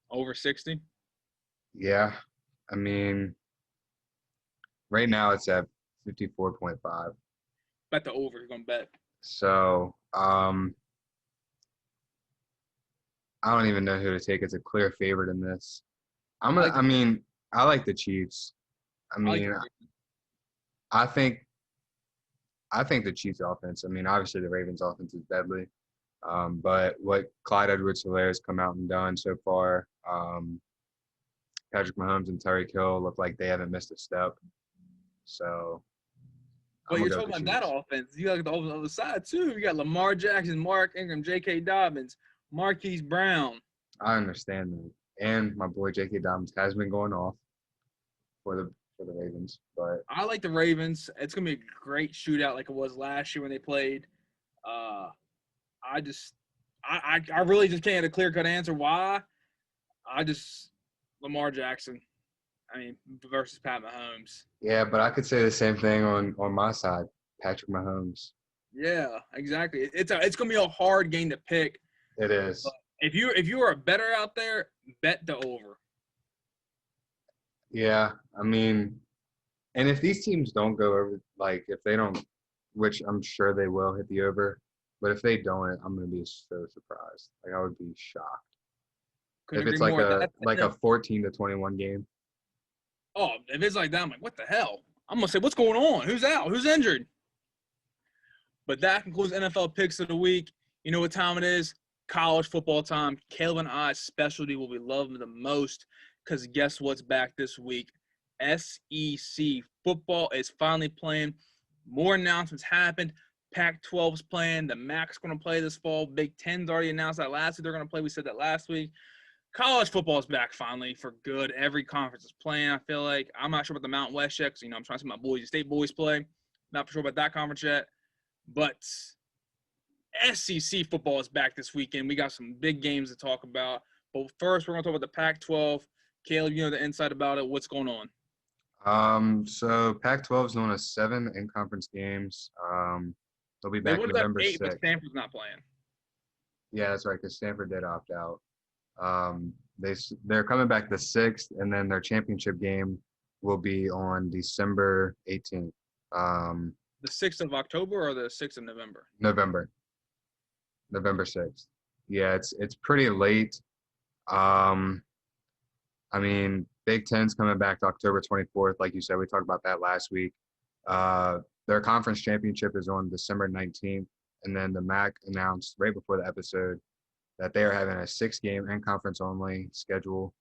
Over 60. Yeah. I mean, right now it's at 54.5. Bet the over. You're going to bet. So, I don't even know who to take as a clear favorite in this. I like the Chiefs. I think the Chiefs offense. I mean, obviously the Ravens offense is deadly. But what Clyde Edwards-Helaire has come out and done so far, Patrick Mahomes and Tyreek Hill look like they haven't missed a step. So, But you're talking about that offense. You got the other side, too. You got Lamar Jackson, Mark Ingram, J.K. Dobbins, Marquise Brown. I understand that. And my boy J.K. Dobbins has been going off for the Ravens. But I like the Ravens. It's going to be a great shootout like it was last year when they played. I really just can't get a clear-cut answer why. Lamar Jackson. Versus Pat Mahomes. Yeah, but I could say the same thing on my side, Patrick Mahomes. Yeah, exactly. It's going to be a hard game to pick. It is. But if you are a bettor out there, bet the over. Yeah, and if these teams don't go over, like if they don't, which I'm sure they will hit the over, but if they don't, I'm going to be so surprised. Like I would be shocked. If it's like a 14-21 game. Oh, if it's like that, I'm like, what the hell? I'm going to say, what's going on? Who's out? Who's injured? But that concludes NFL Picks of the Week. You know what time it is? College football time. Caleb and I's specialty will be loved the most because guess what's back this week? SEC football is finally playing. More announcements happened. Pac-12 is playing. The MAC's going to play this fall. Big Ten's already announced that last week they're going to play. We said that last week. College football is back finally for good. Every conference is playing, I feel like. I'm not sure about the Mountain West yet because, I'm trying to see my Boise State boys play. Not for sure about that conference yet. But SEC football is back this weekend. We got some big games to talk about. But first, we're going to talk about the Pac-12. Caleb, you know the inside about it. What's going on? So Pac-12 is known as 7 in-conference games. They'll be back November 6th. But Stanford's not playing. Yeah, that's right, because Stanford did opt out. They're coming back the 6th, and then their championship game will be on December 18th. The 6th of October or the 6th of November? November 6th. Yeah, it's pretty late. Big Ten's coming back to October 24th. Like you said, we talked about that last week. Their conference championship is on December 19th. And then the MAC announced right before the episode that they are having a 6-game in-conference only schedule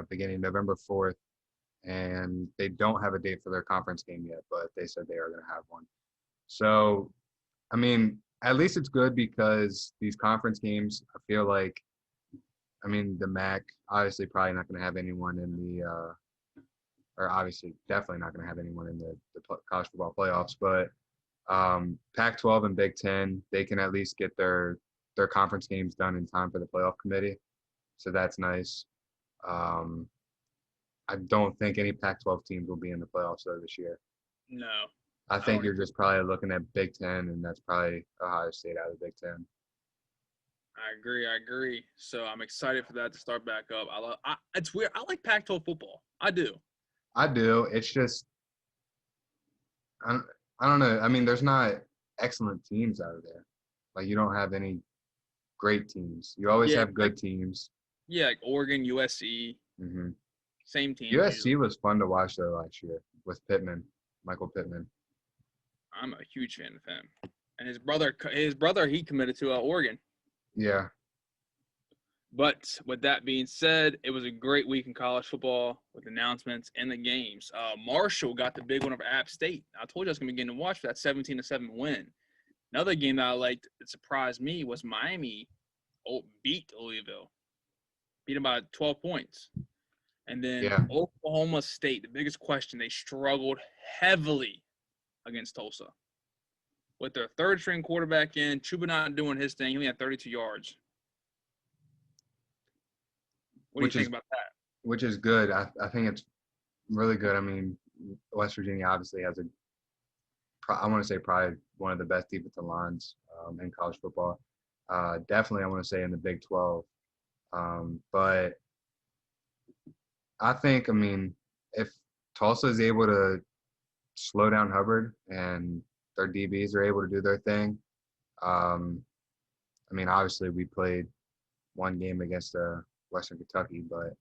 beginning November 4th. And they don't have a date for their conference game yet, but they said they are going to have one. So, at least it's good because these conference games, I feel like, the MAC obviously probably not going to have anyone in the or obviously definitely not going to have anyone in the college football playoffs, but Pac-12 and Big Ten, they can at least get their conference games done in time for the playoff committee. So that's nice. I don't think any Pac-12 teams will be in the playoffs though this year. No. I think you're just probably looking at Big Ten, and that's probably Ohio State out of the Big Ten. I agree. So I'm excited for that to start back up. It's weird. I like Pac-12 football. I do. It's just I don't know. There's not excellent teams out of there. Like you don't have any great teams. You always have good teams. Yeah, like Oregon, USC. Mm-hmm. Same team. USC was fun to watch though last year with Michael Pittman. I'm a huge fan of him. And his brother, he committed to Oregon. Yeah. But with that being said, it was a great week in college football with announcements and the games. Marshall got the big one over App State. I told you I was going to be getting to watch for that 17-7 win. Another game that I liked that surprised me was Miami beat Louisville. Beat them by 12 points. And then Oklahoma State, the biggest question, they struggled heavily against Tulsa. with their third-string quarterback in. Chuba not doing his thing. He only had 32 yards. What do you think about that? Which is good. I think it's really good. I mean, West Virginia obviously has I want to say probably one of the best defensive lines in college football. Definitely, I want to say in the Big 12. But I think, I mean, if Tulsa is able to slow down Hubbard and their DBs are able to do their thing, I mean, obviously we played one game against Western Kentucky, but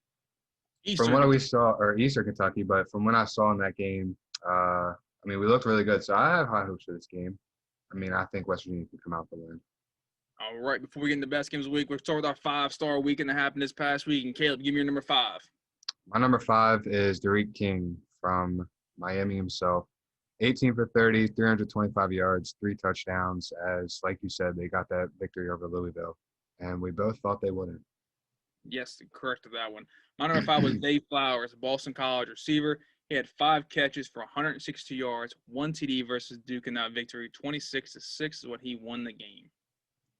from what we saw, or Eastern Kentucky, but from what I saw in that game, I mean, we looked really good. So I have high hopes for this game. I mean, I think West Virginia can come out the win. All right, before we get into best games of the week, we'll start with our 5-star weekend that happened this past week. And Caleb, give me your number 5. My number 5 is Derek King from Miami himself. 18 for 30, 325 yards, 3 touchdowns. As, like you said, they got that victory over Louisville. And we both thought they wouldn't. Yes, correct to that one. My number 5 was Zay Flowers, Boston College receiver. He had 5 catches for 162 yards, 1 TD versus Duke in that victory. 26-6 is what he won the game.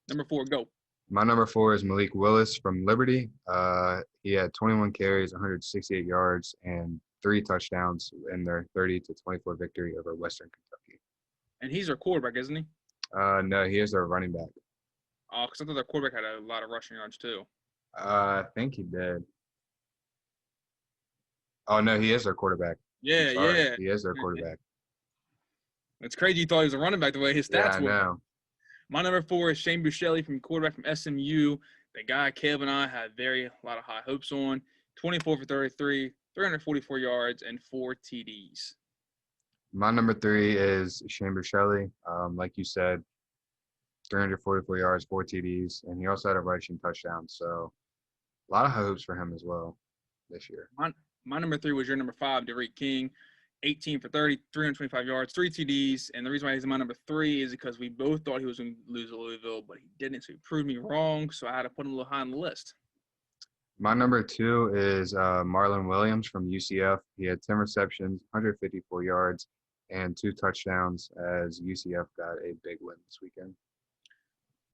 Number 4, go. My number 4 is Malik Willis from Liberty. He had 21 carries, 168 yards, and 3 touchdowns in their 30-24 victory over Western Kentucky. And he's their quarterback, isn't he? No, he is their running back. Oh, because I thought their quarterback had a lot of rushing yards too. I think he did. Oh, no, he is their quarterback. Yeah, yeah. He is their quarterback. It's crazy you thought he was a running back the way his stats were. Yeah, I know. My number 4 is Shane Buechele from quarterback from SMU. The guy Caleb and I had a lot of high hopes on. 24 for 33, 344 yards, and 4 TDs. My number 3 is Shane Buechele. Like you said, 344 yards, 4 TDs, and he also had a rushing touchdown. So a lot of hopes for him as well this year. My number 3 was your number 5, Derek King. 18 for 30, 325 yards, 3 TDs. And the reason why he's my number 3 is because we both thought he was going to lose to Louisville, but he didn't. So he proved me wrong. So I had to put him a little high on the list. My number 2 is Marlon Williams from UCF. He had 10 receptions, 154 yards, and 2 touchdowns as UCF got a big win this weekend.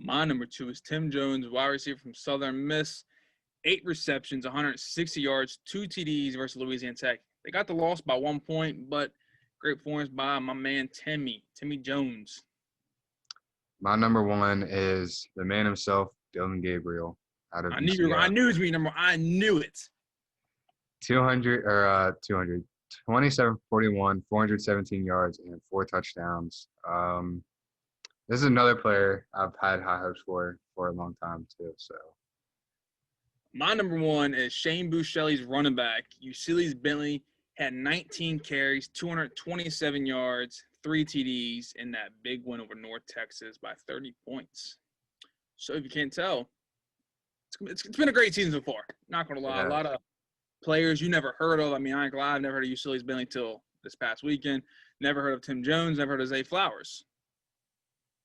My number 2 is Tim Jones, wide receiver from Southern Miss. 8 receptions, 160 yards, 2 TDs versus Louisiana Tech. They got the loss by 1 point, but great performance by my man Timmy Jones. My number 1 is the man himself, Dylan Gabriel. Out of I knew it was me number. I knew it. 27 41, 417 yards, and 4 touchdowns. This is another player I've had high hopes for a long time too. So. My number 1 is Shane Buechele's running back. Ulysses Bentley had 19 carries, 227 yards, 3 TDs in that big win over North Texas by 30 points. So if you can't tell, it's been a great season so far. Not going to lie. Yeah. A lot of players you never heard of. I mean, I ain't gonna lie, I've never heard of Ulysses Bentley till this past weekend. Never heard of Tim Jones. Never heard of Zay Flowers.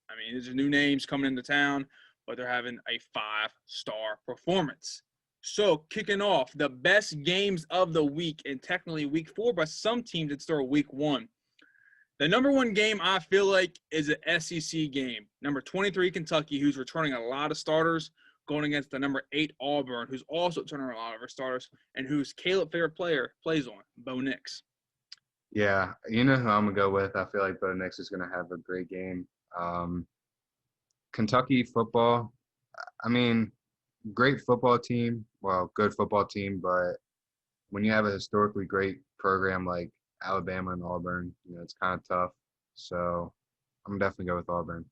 I mean, these are new names coming into town, but they're having a 5-star performance. So, kicking off the best games of the week, and technically week 4, but some teams that start week 1. The number 1 game I feel like is an SEC game. Number 23, Kentucky, who's returning a lot of starters, going against the number 8, Auburn, who's also turning a lot of her starters, and whose Caleb favorite player plays on, Bo Nix. Yeah, you know who I'm going to go with. I feel like Bo Nix is going to have a great game. Kentucky football, I mean, great football team, well, good football team, but when you have a historically great program like Alabama and Auburn, you know, it's kind of tough. So I'm definitely go with Auburn.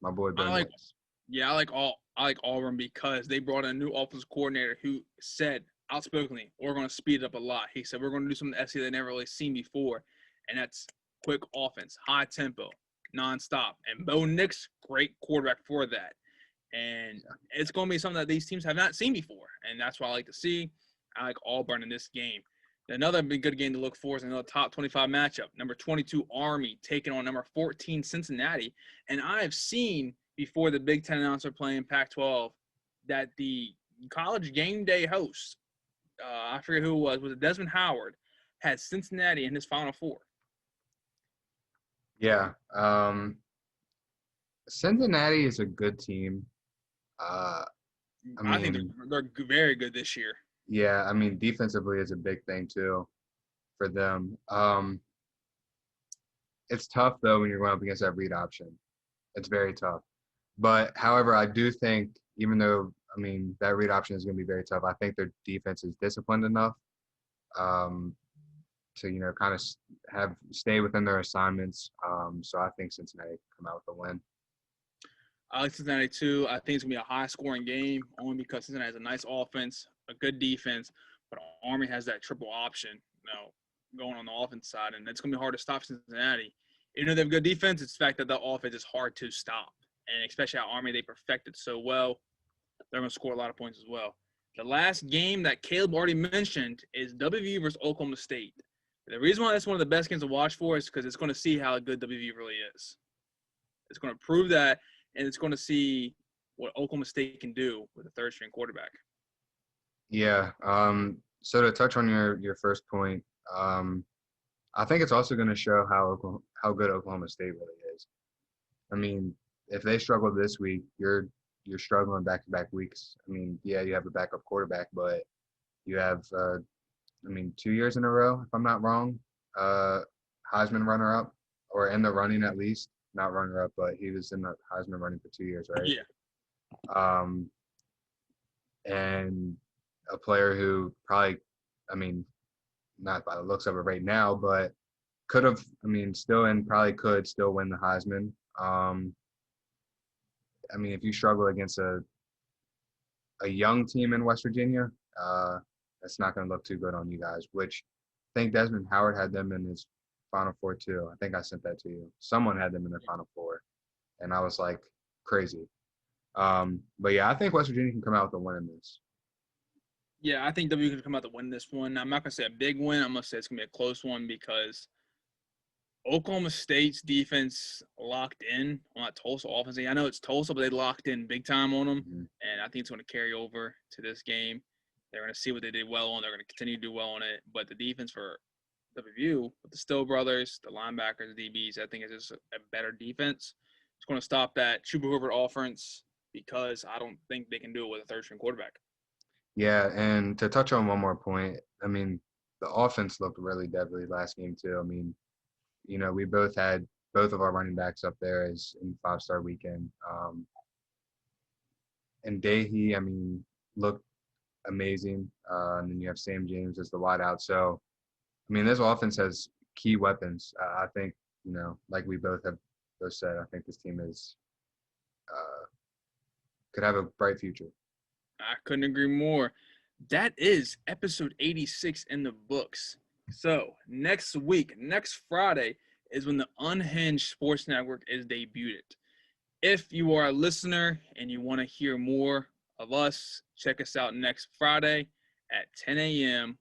My boy Ben. I like Auburn because they brought in a new offensive coordinator who said outspokenly, we're going to speed it up a lot. He said, we're going to do something SEC they never really seen before, and that's quick offense, high tempo, nonstop. And Bo Nix, great quarterback for that. And it's going to be something that these teams have not seen before, and that's what I like to see. I like Auburn in this game. Another big good game to look for is another top 25 matchup. Number 22, Army, taking on number 14, Cincinnati. And I have seen before the Big Ten announcer playing Pac-12 that the college game day host, I forget who it was it Desmond Howard, had Cincinnati in his Final Four. Yeah. Cincinnati is a good team. I think mean, they're very good this year. yeah, I mean, defensively is a big thing too for them. It's tough though when you're going up against that read option. It's very tough. But however, I do think even though I mean that read option is going to be very tough, I think their defense is disciplined enough um, to kind of have stay within their assignments. So I think Cincinnati come out with a win. I like Cincinnati too. I think it's gonna be a high-scoring game only because Cincinnati has a nice offense, a good defense, but Army has that triple option, going on the offense side, and it's gonna be hard to stop Cincinnati. Even though they have good defense, it's the fact that the offense is hard to stop, and especially how Army they perfected so well, they're gonna score a lot of points as well. The last game that Caleb already mentioned is WVU versus Oklahoma State. The reason why that's one of the best games to watch for is because it's going to see how good WVU really is. It's going to prove that, and it's going to see what Oklahoma State can do with a third-string quarterback. Yeah. So to touch on your first point, I think it's also going to show how good Oklahoma State really is. I mean, if they struggle this week, you're struggling back-to-back weeks. I mean, yeah, you have a backup quarterback, but you have, 2 years in a row, if I'm not wrong, Heisman runner-up, or in the running at least. Not runner-up, but he was in the Heisman running for 2 years, right? Yeah. And a player who probably, not by the looks of it right now, but could have, probably could still win the Heisman. If you struggle against a young team in West Virginia, that's not going to look too good on you guys, which I think Desmond Howard had them in his Final Four too. I think I sent that to you. Someone had them in their Final Four, and I was like, crazy. But yeah, I think West Virginia can come out with a win in this. Yeah, I think WVU can come out to win this one. I'm not going to say a big win. I'm going to say it's going to be a close one because Oklahoma State's defense locked in on that Tulsa offense. I know it's Tulsa, but they locked in big time on them, and I think it's going to carry over to this game. They're going to see what they did well on. They're going to continue to do well on it. But the defense for WVU, with the Still brothers, the linebackers, the DBs, I think it's just a better defense. It's going to stop that Chuba Hubbard offense because I don't think they can do it with a third-string quarterback. Yeah, and to touch on one more point, the offense looked really deadly last game too. We both had both of our running backs up there as in five-star weekend. And Dahy, looked amazing. And then you have Sam James as the wideout. So, this offense has key weapons. I think, like we both said, I think this team is could have a bright future. I couldn't agree more. That is episode 86 in the books. So next week, next Friday, is when the Unhinged Sports Network is debuted. If you are a listener and you want to hear more of us, check us out next Friday at 10 a.m.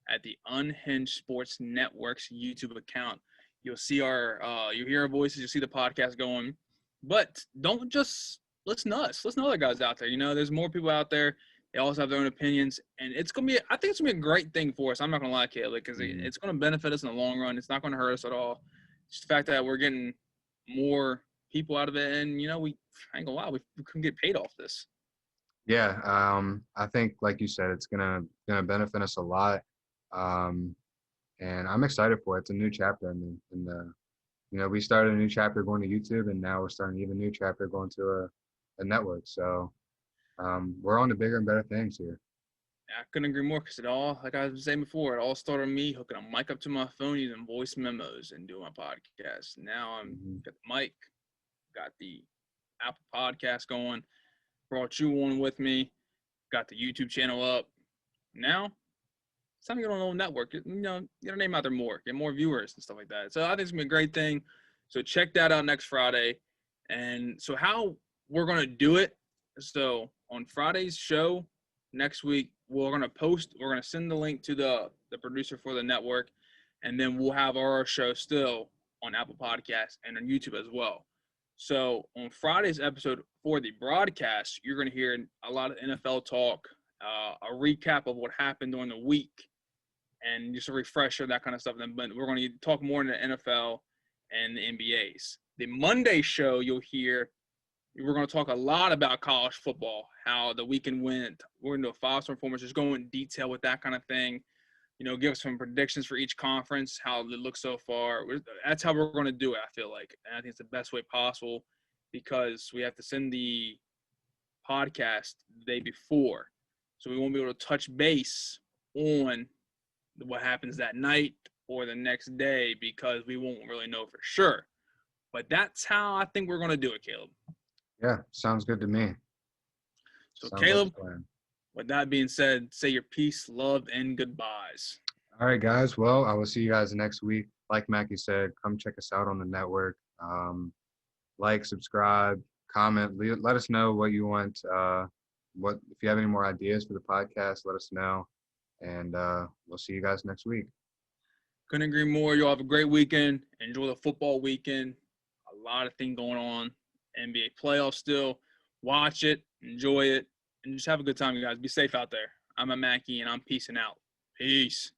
at the Unhinged Sports Network's YouTube account. You'll see you'll hear our voices, you'll see the podcast going. But don't just listen to us. Listen to other guys out there. There's more people out there. They also have their own opinions, and I think it's gonna be a great thing for us. I'm not gonna lie, Caleb, because it's gonna benefit us in the long run. It's not gonna hurt us at all. Just the fact that we're getting more people out of it, and I ain't gonna lie, we couldn't get paid off this. Yeah, I think like you said, it's gonna benefit us a lot, and I'm excited for it. It's a new chapter, we started a new chapter going to YouTube, and now we're starting an even new chapter going to a network. So we're on to bigger and better things here. I couldn't agree more because it all, like I was saying before, it all started with me hooking a mic up to my phone using voice memos and doing my podcast. Now I'm got the mic, got the Apple podcast going, brought you on with me, got the YouTube channel up. Now it's time to get on a little network. Get our name out there more, get more viewers and stuff like that. So I think it's gonna be a great thing. So check that out next Friday. And so how we're gonna do it. So on Friday's show next week, we're going to send the link to the producer for the network, and then we'll have our show still on Apple Podcasts and on YouTube as well. So on Friday's episode for the broadcast, you're going to hear a lot of NFL talk, a recap of what happened during the week, and just a refresher, that kind of stuff. But we're going to talk more in the NFL and the NBAs. The Monday show, you'll hear We're going to talk a lot about college football, how the weekend went. We're going to do a 5-star performance, just go in detail with that kind of thing. Give some predictions for each conference, how it looks so far. That's how we're going to do it, I feel like. And I think it's the best way possible because we have to send the podcast the day before. So we won't be able to touch base on what happens that night or the next day because we won't really know for sure. But that's how I think we're going to do it, Caleb. Yeah, sounds good to me. So, Sounds Caleb, like a plan. with that being said, say your peace, love, and goodbyes. All right, guys. Well, I will see you guys next week. Like Mackie said, come check us out on the network. Like, subscribe, comment. Let us know what you want. If you have any more ideas for the podcast, let us know. And we'll see you guys next week. Couldn't agree more. You'll have a great weekend. Enjoy the football weekend. A lot of things going on. NBA playoffs still. Watch it, enjoy it, and just have a good time, you guys. Be safe out there. I'm a Mackie, and I'm peacing out. Peace.